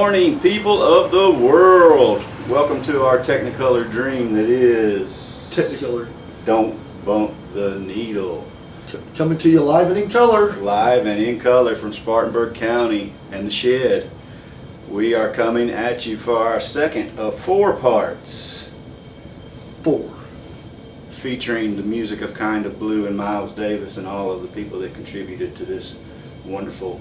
morning, people of the world. Welcome to our Technicolor dream that is Technicolor. Don't Bump the Needle. Coming to you live and in color. Live and in color from Spartanburg County and the Shed. We are coming at you for our second of 4 parts. 4. Featuring the music of Kind of Blue and Miles Davis and all of the people that contributed to this wonderful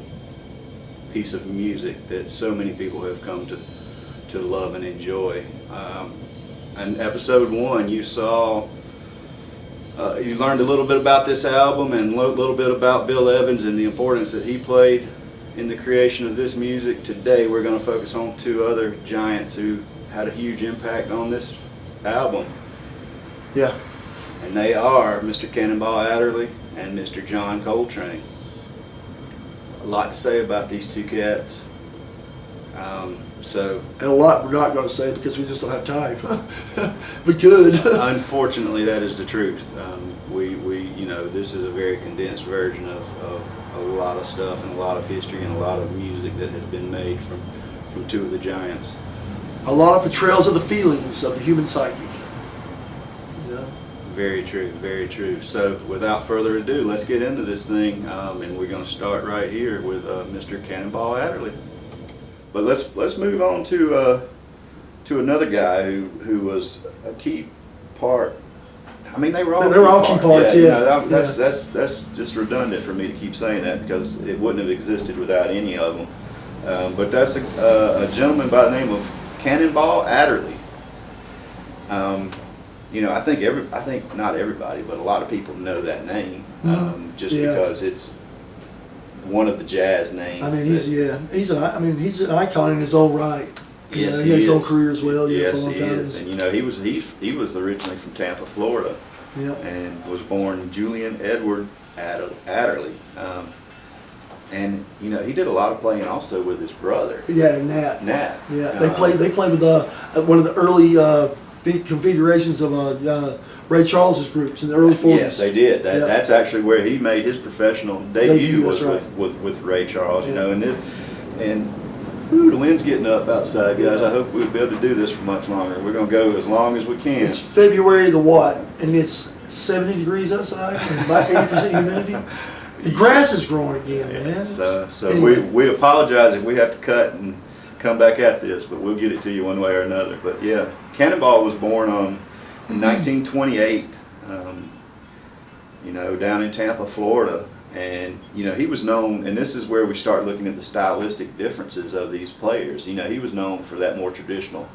piece of music that so many people have come to love and enjoy. In episode 1, you saw, you learned a little bit about this album and a little bit about Bill Evans and the importance that he played in the creation of this music. Today we're going to focus on 2 other giants who had a huge impact on this album. Yeah. And they are Mr. Cannonball Adderley and Mr. John Coltrane. A lot to say about these 2 cats. And a lot we're not going to say because we just don't have time. We could. Unfortunately, that is the truth. This is a very condensed version of a lot of stuff and a lot of history and a lot of music that has been made from 2 of the giants. A lot of portrayals of the feelings of the human psyche. Yeah. Very true, very true. So without further ado, let's get into this thing, and we're going to start right here with Mr. Cannonball Adderley. But let's move on to another guy who was a key part. I mean, they were all key parts. Yeah. That's just redundant for me to keep saying that because it wouldn't have existed without any of them. But that's a gentleman by the name of Cannonball Adderley. I think not everybody, but a lot of people know that name because it's one of the jazz names. I mean, he's an icon in his own right. Yes, he had his own career as well. Yes, he is. And he was originally from Tampa, Florida, and was born Julian Edward Adderley. And he did a lot of playing also with his brother. Yeah, Nat. Yeah, they played with one of the early configurations of Ray Charles's groups in the early 40s. Yes, they did. That's actually where he made his professional debut was right. with Ray Charles. And the wind's getting up outside, guys. I hope we'll be able to do this for much longer. We're going to go as long as we can. It's February the what? And it's 70 degrees outside and about 80% humidity. The grass is growing again, man. So anyway. we apologize if we have to cut and come back at this, but we'll get it to you one way or another. But yeah, Cannonball was born in 1928, down in Tampa, Florida. And, he was known, and this is where we start looking at the stylistic differences of these players. He was known for that more traditional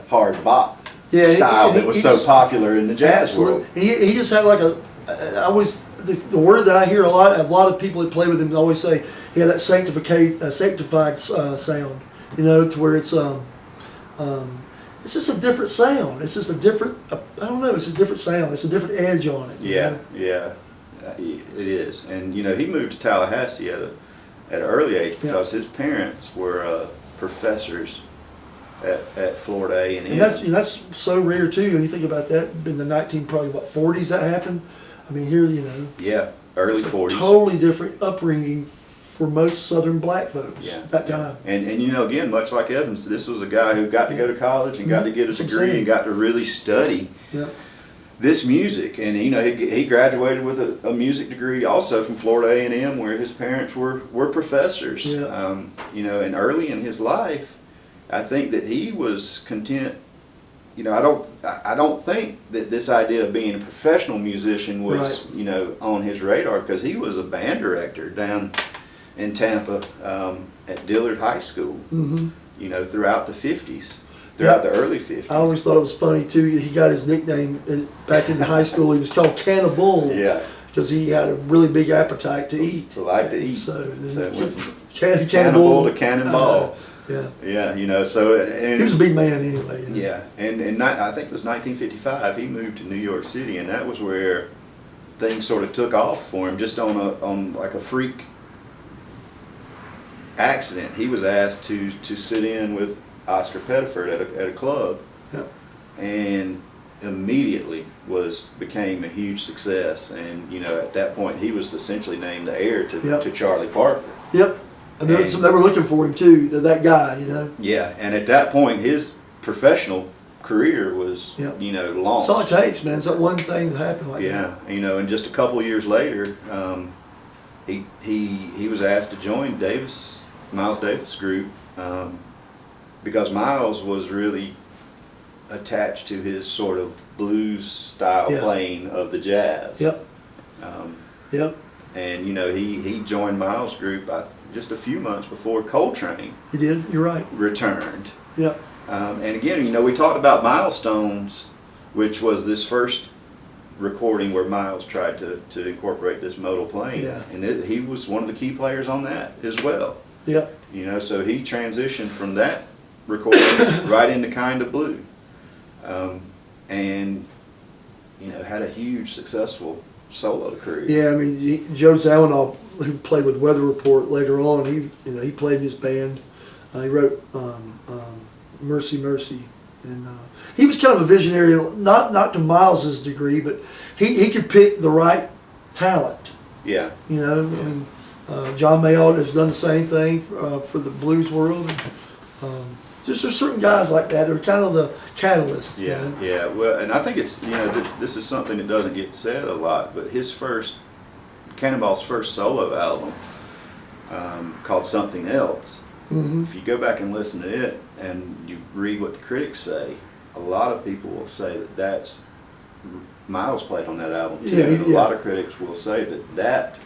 hard bop style that was so popular in the jazz world. And he just had like the word that I hear a lot of people that play with him always say he had that sanctified sound, to where it's just a different sound. It's just a different, it's a different sound. It's a different edge on it. Yeah. It is. And, he moved to Tallahassee at an early age because his parents were professors at Florida A&M. And that's so rare, too, when you think about that. In the 40s that happened. I mean, here, Yeah, early 40s. Totally different upbringing for most Southern black folks at that time. And again, much like Evans, this was a guy who got to go to college and got to get a degree and got to really study this music. And he graduated with a music degree also from Florida A&M, where his parents were professors. And early in his life, I think that he was content. I don't think that this idea of being a professional musician was on his radar, because he was a band director down in Tampa at Dillard High School. Throughout the 50s. Throughout the early 50s. I always thought it was funny too. He got his nickname back in high school. He was called Cannonball. Yeah. Because he had a really big appetite to eat. To like to eat. So Cannonball to Cannonball. Yeah. So he was a big man anyway. Yeah, and I think it was 1955. He moved to New York City, and that was where things sort of took off for him. Just on like a freak accident, he was asked to sit in with Oscar Pettiford at a club, and immediately became a huge success. And at that point he was essentially named the heir to Charlie Parker. Yep. And they were looking for him too, that guy, you know. Yeah, and at that point, his professional career was, Yep. launched. That's all it takes, man. It's that one thing that happened like that. Yeah, and just a couple of years later, he was asked to join Miles Davis group, because Miles was really attached to his sort of blues style Yeah. playing of the jazz. Yep. Yep. And he joined Miles group just a few months before Coltrane He did. You're right. returned. Yep. And again, we talked about Milestones, which was this first recording where Miles tried to incorporate this modal playing. Yeah. And he was one of the key players on that as well. Yep. So he transitioned from that recording right into Kind of Blue. And, had a huge successful solo career. Yeah, I mean, Joe Zawinul, who played with Weather Report later on, he played in his band. He wrote Mercy, Mercy, and he was kind of a visionary, not to Miles's degree, but he could pick the right talent. Yeah. I mean, John Mayall has done the same thing for the blues world. There's certain guys like that. They're kind of the catalyst. Yeah, yeah. Well, and I think it's this is something that doesn't get said a lot, but Cannonball's first solo album, called Something Else. Mm-hmm. If you go back and listen to it and you read what the critics say, a lot of people will say that's Miles played on that album too. Yeah, And a lot of critics will say that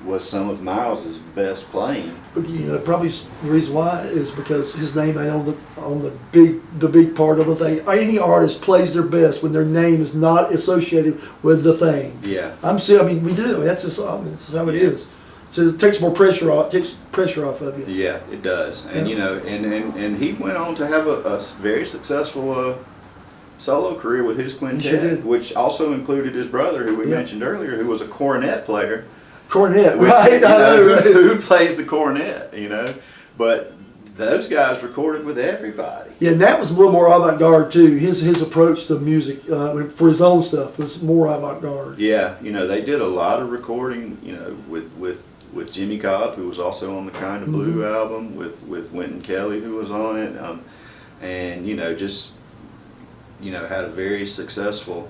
was some of Miles's best playing. But probably the reason why is because his name ain't on the big part of the thing. Any artist plays their best when their name is not associated with the thing. Yeah. We do. That's just how it is. So it takes more pressure off. It takes pressure off of you. Yeah, it does. And and he went on to have a very successful solo career with his quintet, He sure did. which also included his brother, who we mentioned earlier, who was a cornet player. Cornet, Which, right? Who plays the cornet? But those guys recorded with everybody. Yeah, and that was a little more avant-garde too. His approach to music for his own stuff was more avant-garde. Yeah, they did a lot of recording, with Jimmy Cobb, who was also on the Kind of Blue album, with Wynton Kelly, who was on it, and just had a very successful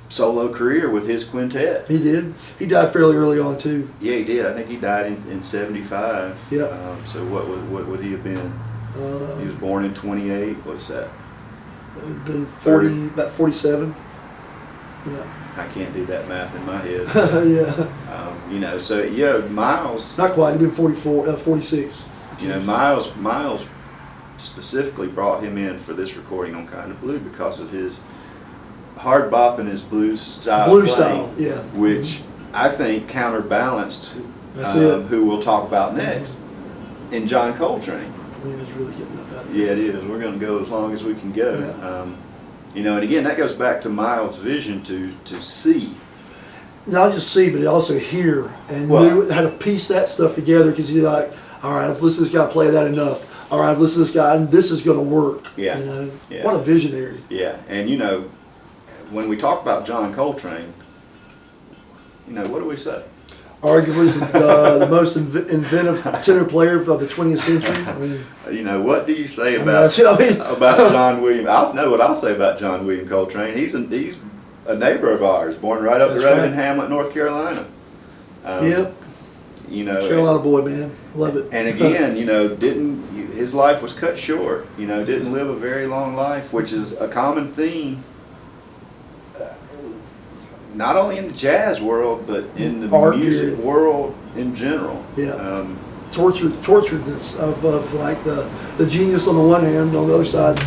solo career with his quintet. He did. He died fairly early on too. Yeah, he did. I think he died in 75. Yeah. So what would he have been? He was born in 28. What's that? Been 40, about 47. Yeah. I can't do that math in my head. Yeah. Miles. Not quite. He'd been 46. Miles specifically brought him in for this recording on Kind of Blue because of his hard bop and his blues style. Blues playing, style, yeah. Which I think counterbalanced That's it. who we'll talk about next, in John Coltrane. I mean, it's really getting up out there. Yeah, it is. We're going to go as long as we can go. Yeah. And again, that goes back to Miles' vision to see. Not just see, but also hear and Well, knew how to piece that stuff together. Because you're like, all right, I've listened to this guy play that enough. All right, I've listened to this guy, and this is going to work. Yeah. Yeah. What a visionary. Yeah, and when we talk about John Coltrane, what do we say? Arguably the most inventive tenor player of the 20th century. I mean, What do you say about John William? I know what I'll say about John William Coltrane. He's a neighbor of ours, born right up the road in Hamlet, North Carolina. Yep. Carolina boy, man, love it. And again, his life was cut short. Didn't live a very long life, which is a common theme. Not only in the jazz world, but in the Art music period. world in general. Yeah. Torturedness of like the genius on the one hand, on the other side,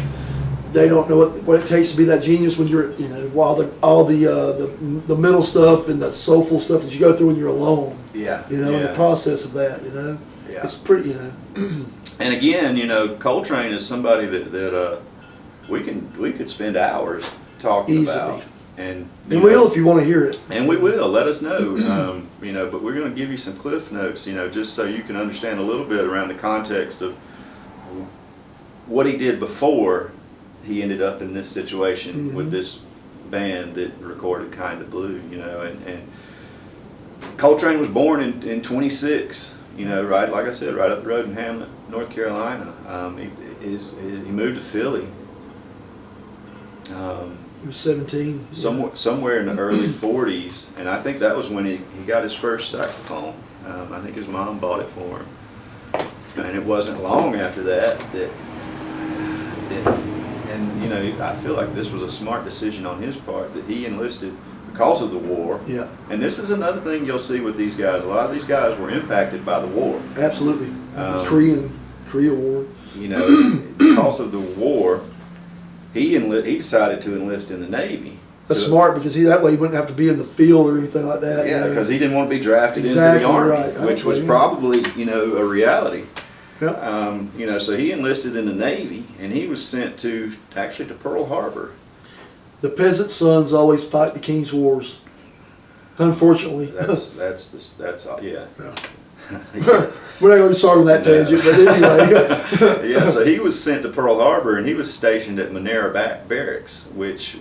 they don't know what it takes to be that genius when you're, while all the middle stuff and the soulful stuff that you go through when you're alone. Yeah. In the process of that, Yeah. it's pretty, And again, Coltrane is somebody that we could spend hours talking Easily. about. And we will if you want to hear it. And we will. Let us know. But we're going to give you some cliff notes, just so you can understand a little bit around the context of what he did before he ended up in this situation with this band that recorded Kind of Blue, and Coltrane was born in 26. You know, right, like I said, right up the road in Hamlet, North Carolina. He moved to Philly. He was 17. Somewhere in the early 40s, and I think that was when he got his first saxophone. I think his mom bought it for him. And it wasn't long after that and you know, I feel like this was a smart decision on his part that he enlisted because of the war. Yeah. And this is another thing you'll see with these guys. A lot of these guys were impacted by the war. Absolutely. Korea War. You know, because of the war, he decided to enlist in the Navy. That's smart, because that way he wouldn't have to be in the field or anything like that. Yeah, you know. because he didn't want to be drafted Exactly into the Army, right. which was probably, you know, a reality. Yeah. You know, so he enlisted in the Navy, and he was sent to Pearl Harbor. The peasant sons always fight the king's wars. Unfortunately. That's yeah. We're not going to start on that tangent, but anyway. Yeah, so he was sent to Pearl Harbor, and he was stationed at Monera Barracks, which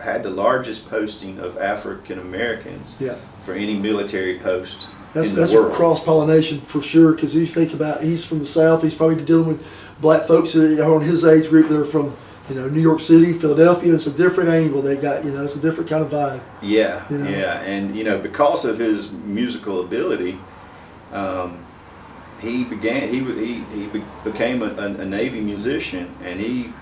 had the largest posting of African Americans for any military post in the That's world. cross-pollination for sure, because you think about, he's from the South, he's probably dealing with black folks that are on his age group that are from, you know, New York City, Philadelphia. It's a different angle they got, you know, it's a different kind of vibe. Yeah, you know? Yeah, and you know, because of his musical ability, he became a Navy musician, and he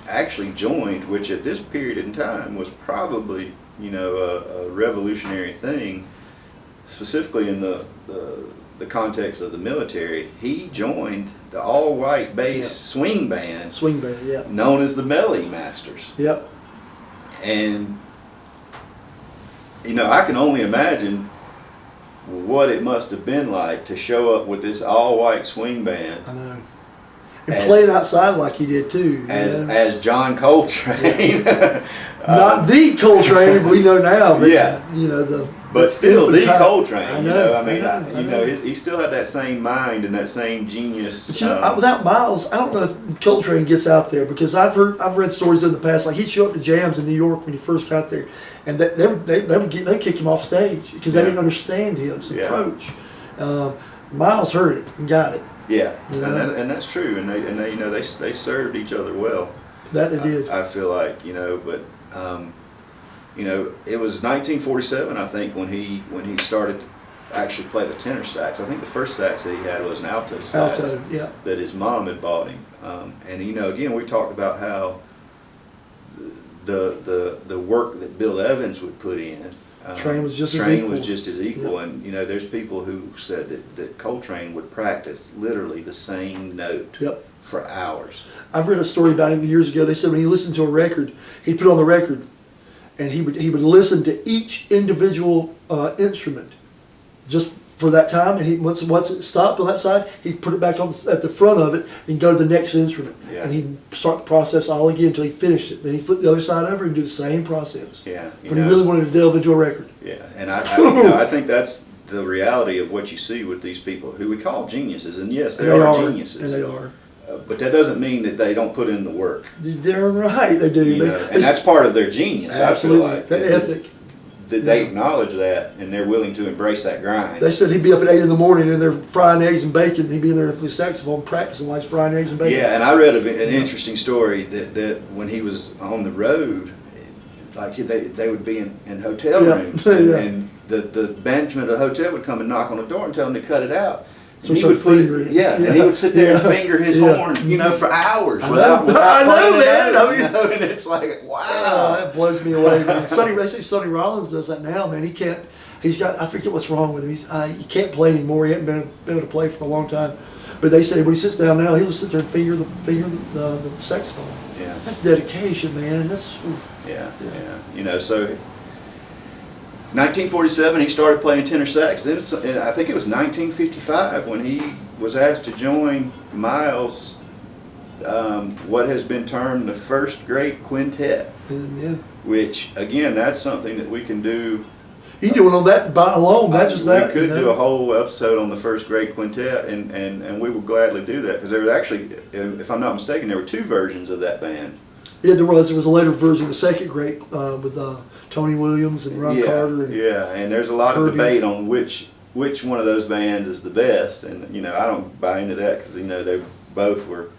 actually joined, which at this period in time was probably, you know, a revolutionary thing, specifically in the context of the military. He joined the all-white bass swing band, known as the Melody Masters. Yep. And you know, I can only imagine what it must have been like to show up with this all-white swing band. I know. And playing outside like he did too. As John Coltrane. Not the Coltrane we know now, but you know, but still the Coltrane. I know. You know, he still had that same mind and that same genius. But you know, without Miles, I don't know if Coltrane gets out there, because I've read stories in the past, like he'd show up to jams in New York when he first got there, and they'd kick him off stage because they didn't understand his approach. Miles heard it and got it. Yeah, you know? and that's true, and they you know, they served each other well. That they did. I feel like, you know, but you know, it was 1947, I think, when he started to actually play the tenor sax. I think the first sax that he had was an alto sax that his mom had bought him. And you know, again, we talked about how the work that Bill Evans would put in. Train was just as equal, and you know, there's people who said that Coltrane would practice literally the same note for hours. I've read a story about him years ago. They said when he listened to a record, he'd put on the record, and he would listen to each individual instrument just for that time, and once it stopped on that side, he'd put it back on at the front of it and go to the next instrument, and he'd start the process all again until he finished it. Then he'd flip the other side over and do the same process. Yeah, when he really wanted to delve into a record. Yeah, and I think that's the reality of what you see with these people who we call geniuses, and yes, they are geniuses, and they are. But that doesn't mean that they don't put in the work. They're right, they do. You know, and that's part of their genius. Absolutely, I feel like, the ethic. That they acknowledge that, and they're willing to embrace that grind. They said he'd be up at 8 in the morning and they're frying eggs and bacon. He'd be in there with his saxophone practicing while he's frying eggs and bacon. Yeah, and I read an interesting story that when he was on the road, like they would be in hotel rooms, and the management of the hotel would come and knock on the door and tell him to cut it out. So he would and he would sit there and finger his horn, you know, for hours without man. And it's like, wow, that blows me away. Man. Sonny Rollins does that now, man. He can't. He's got. I forget what's wrong with him. He can't play anymore. He hasn't been able to play for a long time. But they say when he sits down now, he'll sit there and finger the saxophone. Yeah, that's dedication, man. That's yeah. You know, so. 1947, he started playing tenor sax. Then I think it was 1955 when he was asked to join Miles, what has been termed the first great quintet. Which again, that's something that we can do. You doing on that by alone? That's just that. We could do a whole episode on the first great quintet, and we will gladly do that, because there was actually, if I'm not mistaken, there were two versions of that band. Yeah, there was a later version, the second great with Tony Williams and Ron Carter. And and there's a lot of Herbie. debate on which one of those bands is the best, and I don't buy into that because they both were.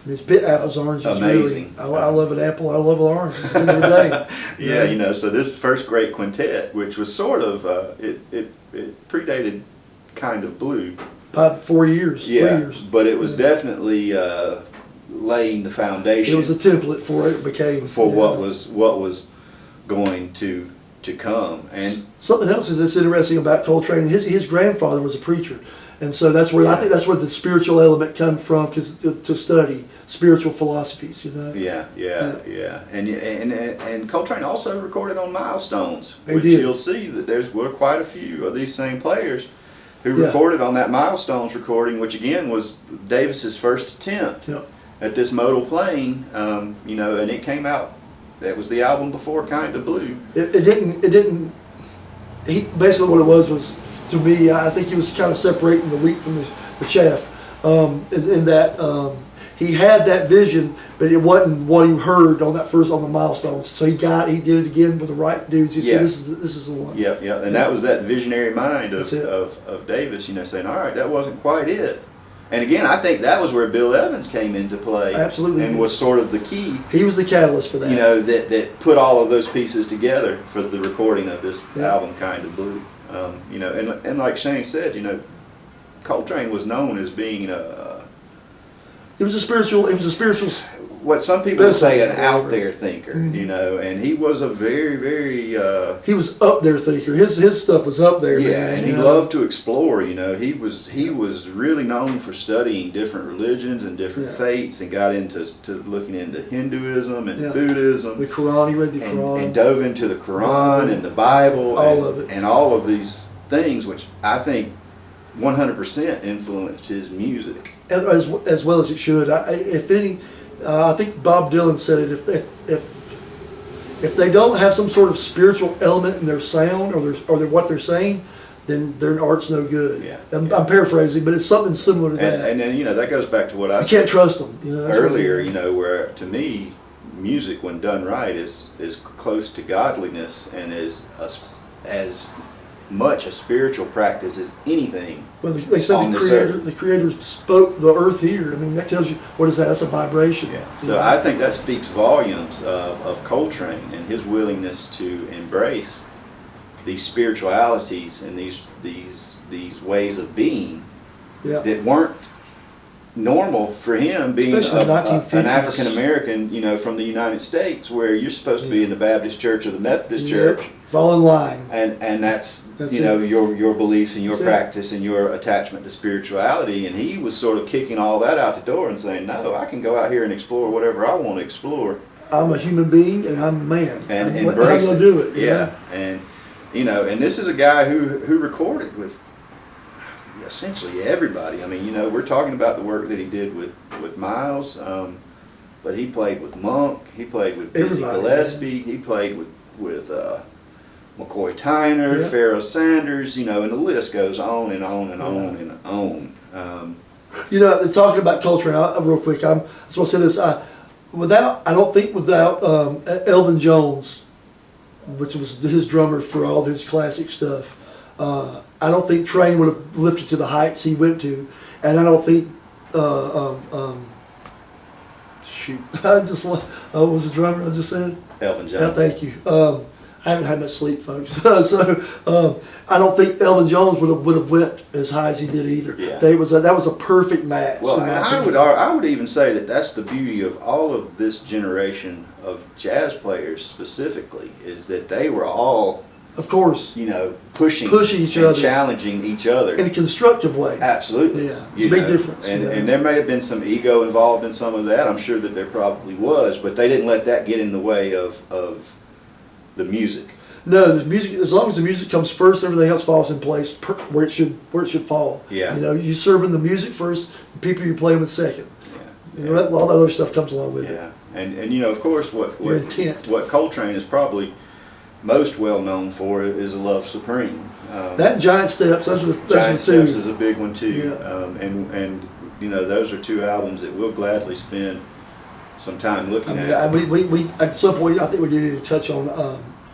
It's bit apples, oranges. Amazing. Really. I love an apple. I love an orange. It's the end of the day. Yeah, so this first great quintet, which was sort of it predated kind of blue. About 4 years. 3 Yeah, years. but it was definitely laying the foundation. It was a template for it. It became what was going to come. And something else that's interesting about Coltrane. His grandfather was a preacher, and so that's where I think that's where the spiritual element comes from, because to study spiritual philosophies. Yeah. And Coltrane also recorded on Milestones, He which did. you'll see that were quite a few of these same players who Yeah. recorded on that Milestones recording, which again was Davis's first attempt Yeah. at this modal playing. And it came out. That was the album before Kind of Blue. It didn't. He basically what it was to me. I think he was kind of separating the wheat from the chaff. In that he had that vision, but it wasn't what he heard on the Milestones. So he did it again with the right dudes. He said, "This is the one." Yeah. And that was that visionary mind That's it. of Davis. Saying, "All right, that wasn't quite it." And again, I think that was where Bill Evans came into play. Absolutely. And was sort of the key. He was the catalyst for that. That put all of those pieces together for the recording of this Yeah. album, Kind of Blue. And like Shane said, Coltrane was known as being It was a spiritual. what some people would say an Business. out there thinker, and he was a very, very He was up there thinker. His stuff was up there. Man, and he loved to explore. He was really known for studying different religions and different Yeah. faiths, and got into looking into Hinduism and Yeah. Buddhism. The Quran. He read the Quran. And dove into the Quran and the Bible, All of it. and all of these things, which I think 100% influenced his music. as well as it should. I think Bob Dylan said it. If they don't have some sort of spiritual element in their sound or what they're saying, then their art's no good. Yeah. I'm paraphrasing, but it's something similar to that. And then that goes back to what I You said can't trust them. That's what earlier. Where to me, music when done right is close to godliness and is as much a spiritual practice as anything. Well, they said on the this creator. earth. The creator spoke the earth here. I mean, that tells you what is that? That's a vibration. Yeah. So I think that speaks volumes of Coltrane and his willingness to embrace these spiritualities and these ways of being Yeah. that weren't normal for him, being Especially in the 1950s. an African American, from the United States, where you're supposed to be in the Baptist church or the Methodist church. Yep. Fall in line. And that's That's your beliefs and your That's it. practice and your attachment to spirituality, and he was sort of kicking all that out the door and saying, no, I can go out here and explore whatever I want to explore I'm a human being and I'm a man. and I'm embrace gonna it. do it. Yeah, and and this is a guy who recorded with essentially everybody. I mean, we're talking about the work that he did with Miles, but he played with Monk, he played with Dizzy Everybody, Gillespie, he played with McCoy Tyner, Yeah. Pharoah Sanders, and the list goes on and on and on and on. Talking about Coltrane, real quick, I just want to say this. I don't think without Elvin Jones, which was his drummer for all his classic stuff, I don't think Train would have lifted to the heights he went to, and I don't think what was the drummer I just said? Elvin Yeah, Jones. thank you. I haven't had much sleep, folks. So I don't think Elvin Jones would have went as high as he did either. Yeah. That was a perfect match. Well, in my and opinion. I would even say that that's the beauty of all of this generation of jazz players specifically, is that they were all, Of course, pushing each and other. challenging each other. in a constructive way. Absolutely. Yeah, it's a big difference, And there may have been some ego involved in some of that. I'm sure that there probably was, but they didn't let that get in the way of the music. No, the music. As long as the music comes first, everything else falls in place where it should fall. Yeah. You serving the music first, the people you're playing with second. Yeah. All that other stuff comes along with it. Yeah. And of course, Your intent. what Coltrane is probably most well known for is Love Supreme. That and Giant Steps. Those are Giant the two. Steps is a big one too. Yeah. And those are two albums that we'll gladly spend some time looking I at. mean, we at some point I think we do need to touch on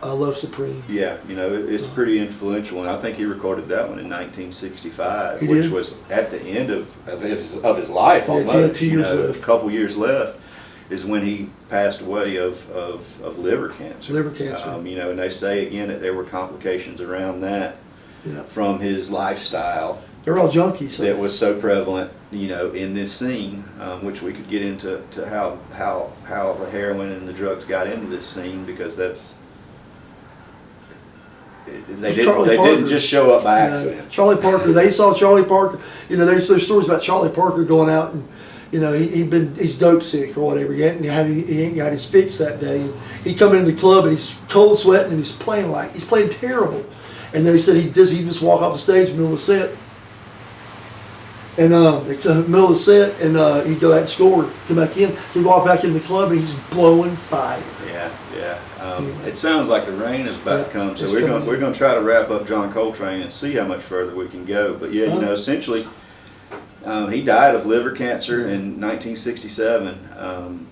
Love Supreme. Yeah, you know, it's pretty influential, and I think he recorded that one in 1965, He which did? was at the end of his life Yeah, he had almost. 2 years you know, left. A couple years left is when he passed away of liver cancer. Liver cancer. You know, and they say again that there were complications around that Yeah, from his lifestyle they're all junkies. So. that was so prevalent, you know, in this scene, which we could get into how the heroin and the drugs got into this scene, because they didn't just show up by accident. Charlie Parker. They saw Charlie Parker. You know, there's stories about Charlie Parker going out and, you know, he's dope sick or whatever. He ain't got his fix that day. And he'd come into the club and he's cold sweating and he's playing terrible. And they said he'd just walk off the stage in the middle of the set. And in the middle of the set, and he'd go out and score, come back in. So he'd walk back into the club and he's blowing fire. Yeah. It sounds like the rain is about to come, so it's we're coming. going to try to wrap up John Coltrane and see how much further we can go. But yeah, you know, essentially, he died of liver cancer in 1967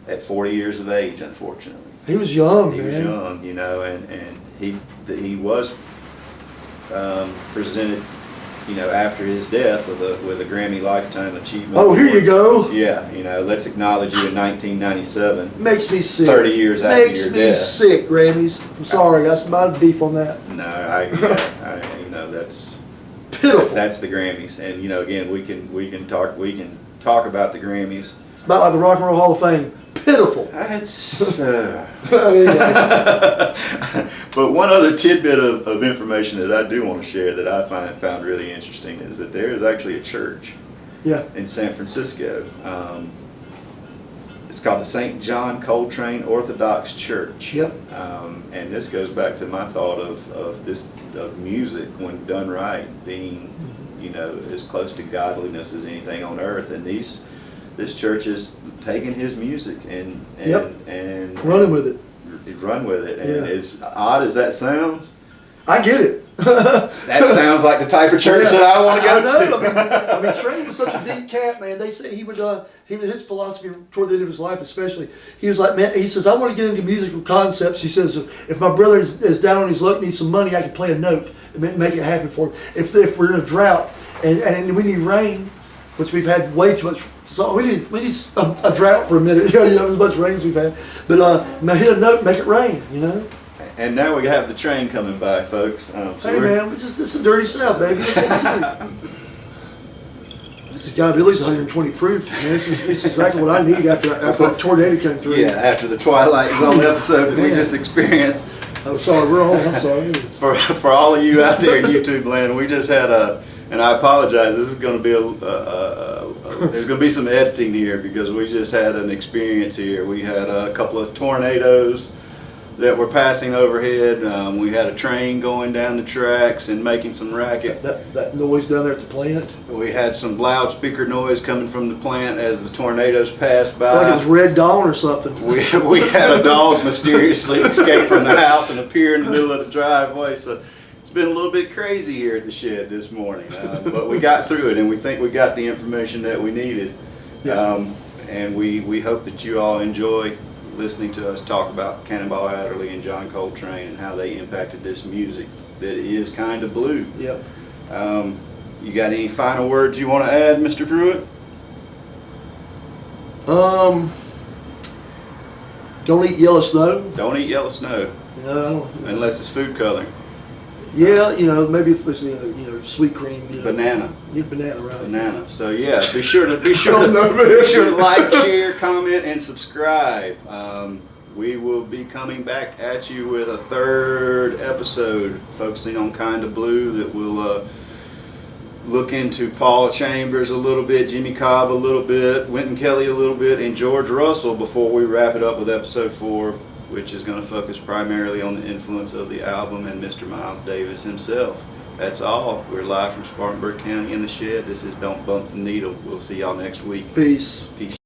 at 40 years of age, unfortunately. He was young, He man. was young, you know, and he was presented, you know, after his death with a Grammy Lifetime Achievement Oh, here Award. you go. Yeah, you know, let's acknowledge you in 1997. Makes me sick. 30 years after Makes your me death. sick, Grammys. I'm sorry, that's my beef on that. No, you know, that's Pitiful. that's the Grammys, and you know, again, we can talk about the Grammys. It's about like the Rock and Roll Hall of Fame. Pitiful. It's, Yeah. but one other tidbit of information that I do want to share that I found really interesting is that there is actually a church Yeah. in San Francisco. It's called the St. John Coltrane Orthodox Church. Yep. And this goes back to my thought of music, when done right, being, you know, as close to godliness as anything on earth. And this church is taking his music and Yep. and Running with it. run with it. And Yeah. as odd as that sounds, I get it. that sounds like the type of church that I want to go to. I mean, Trey was such a deep cat, man. They say he would, his philosophy toward the end of his life, especially, he was like, man, he says, I want to get into musical concepts. He says, if my brother is down on his luck, needs some money, I can play a note and make it happen for him. If we're in a drought and we need rain, which we've had way too much. So we need a drought for a minute, you know, as much rain as we've had. But hit a note, make it rain, you know. And now we have the train coming by, folks. So Hey man, it's a dirty South, baby. That's what we do. This has got to be at least 120 proof. Man. This is exactly what I need after that tornado came through. Yeah, after the Twilight Zone episode that we Man. just experienced. I'm sorry, we're home. I'm sorry. For all of you out there in YouTube land, we just had and I apologize, this is going to be there's going to be some editing here because we just had an experience here. We had a couple of tornadoes that were passing overhead. We had a train going down the tracks and making some racket. That noise down there at the plant. We had some loudspeaker noise coming from the plant as the tornadoes passed by. Like it was Red Dawn or something. We had a dog mysteriously escape from the house and appear in the middle of the driveway. So it's been a little bit crazy here at the shed this morning, but we got through it, and we think we got the information that we needed. Yeah. And we hope that you all enjoy listening to us talk about Cannonball Adderley and John Coltrane and how they impacted this music that is kind of blue. Yep. You got any final words you want to add, Mr. Pruitt? Don't eat yellow snow. Don't eat yellow snow You know, I don't, unless it's food coloring. yeah, you know, maybe if it's sweet cream. You know, Banana. Yeah, banana, right? Banana. So yeah, be sure to like, share, comment, and subscribe. We will be coming back at you with a third episode focusing on Kinda Blue that will look into Paul Chambers a little bit, Jimmy Cobb a little bit, Wynton Kelly a little bit, and George Russell before we wrap it up with episode 4, which is going to focus primarily on the influence of the album and Mr. Miles Davis himself. That's all. We're live from Spartanburg County in the shed. This is Don't Bump the Needle. We'll see y'all next week. Peace. Peace.